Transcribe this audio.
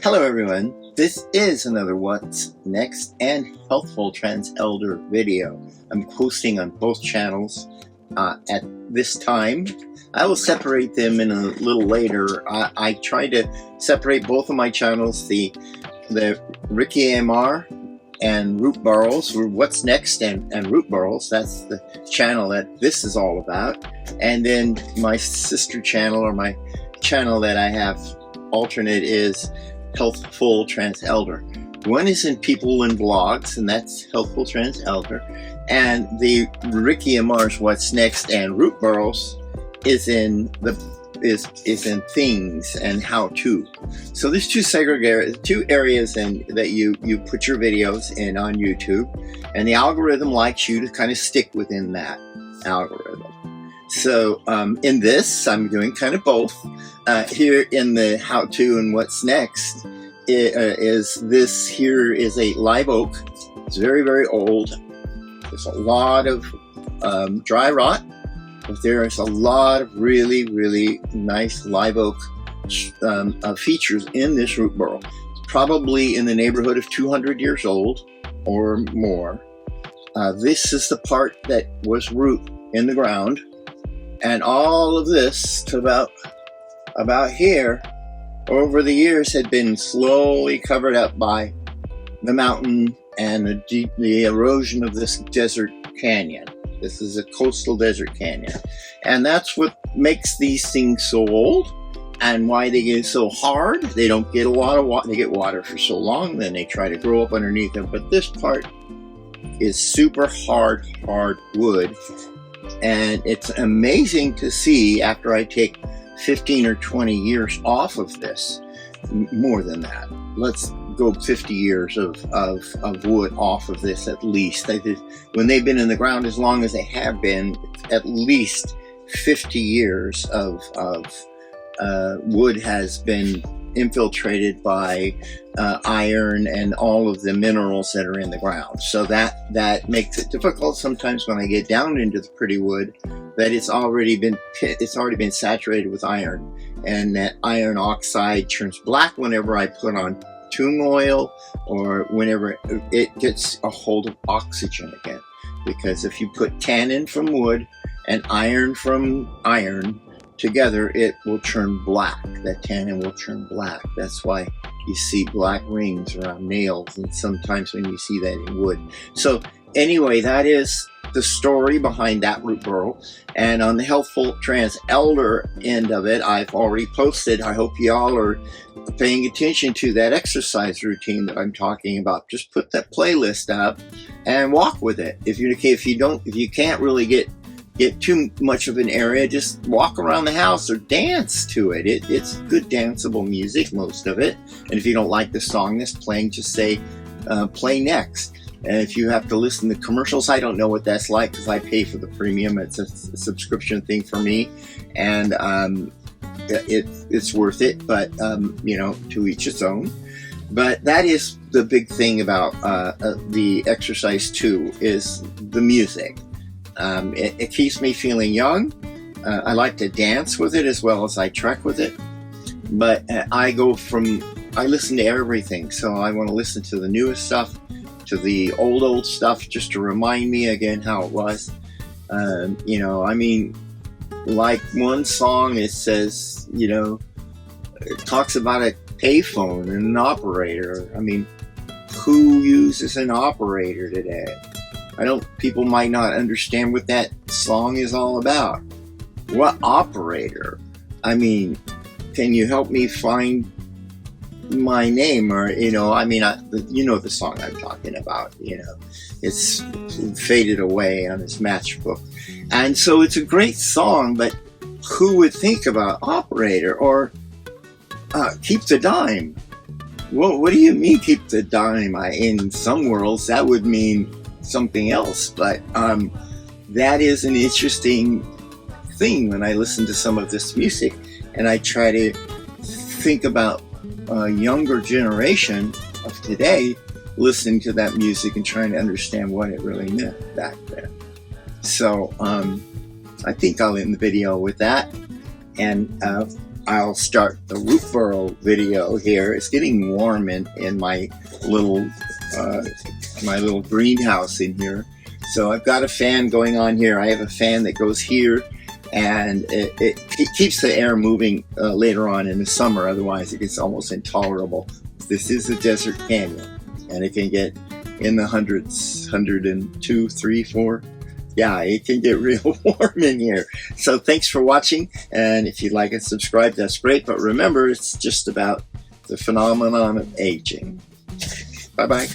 Hello everyone, this is another What's Next and Healthful Trans Elder video. I'm posting on both channels at this time. I will separate them in a little later. I try to separate both of my channels, the Ricky AMR and RooT Burls, or What's Next and RooT Burls. That's the channel that this is all about. And then my sister channel, or my channel that I have alternate, is Healthful Trans Elder. One is in People and Vlogs, and that's Healthful Trans Elder. And the Ricky AMR's What's Next and RooT Burls is in Things and How To. So there's two areas that you put your videos in on YouTube, and the algorithm likes you to kind of stick within that algorithm. So in this, I'm doing kind of both. Here in the How To and What's Next is this here is a live oak. It's very, very old. There's a lot of dry rot, but there's a lot of really, really nice live oak features in this RooT Burl. Probably in the neighborhood of 200 years old or more. This is the part that was root in the ground, and all of this to about here over the years had been slowly covered up by the mountain and the erosion of this desert canyon. This is a coastal desert canyon, and that's what makes these things so old and why they get so hard. They don't get a lot of water. They get water for so long, then they try to grow up underneath them. But this part is super hard wood, and it's amazing to see after I take 15 or 20 years off of this, more than that. Let's go 50 years of wood off of this at least. When they've been in the ground as long as they have been, at least 50 years of wood has been infiltrated by iron and all of the minerals that are in the ground. So that makes it difficult sometimes when I get down into the pretty wood, that it's already been saturated with iron, and that iron oxide turns black whenever I put on tune oil, or whenever it gets a hold of oxygen again. Because if you put tannin from wood and iron from iron together, it will turn black. That tannin will turn black. That's why you see black rings around nails, and sometimes when you see that in wood. So anyway, that is the story behind that RooT Burl. And on the Healthful Trans Elder end of it, I've already posted. I hope y'all are paying attention to that exercise routine that I'm talking about. Just put that playlist up and walk with it. If you can't really get too much of an area, just walk around the house or dance to it. It's good danceable music, most of it. And if you don't like the song that's playing, just say play next. And if you have to listen to commercials, I don't know what that's like because I pay for the premium. It's a subscription thing for me, and it's worth it. But to each its own. But that is the big thing about the exercise too, is the music. It keeps me feeling young. I like to dance with it as well as I trek with it. But I listen to everything. So I want to listen to the newest stuff, to the old stuff, just to remind me again how it was. Like one song, it says, it talks about a payphone and an operator. I mean, who uses an operator today? People might not understand what that song is all about. What operator? I mean, can you help me find my name? Or, the song I'm talking about, it's faded away on his matchbook. And so it's a great song, but who would think about operator or keep the dime? Well, what do you mean keep the dime? In some worlds, that would mean something else, but that is an interesting thing when I listen to some of this music, and I try to think about a younger generation of today listening to that music and trying to understand what it really meant back then. So I think I'll end the video with that, and I'll start the RooT Burl video here. It's getting warm in my little greenhouse in here. So I've got a fan going on here. I have a fan that goes here, and it keeps the air moving later on in the summer. Otherwise, it gets almost intolerable. This is a desert canyon, and it can get in the hundreds, 102, 3, 4. Yeah, it can get real warm in here. So thanks for watching, and if you'd like and subscribe, that's great. But remember, it's just about the phenomenon of aging. Bye-bye.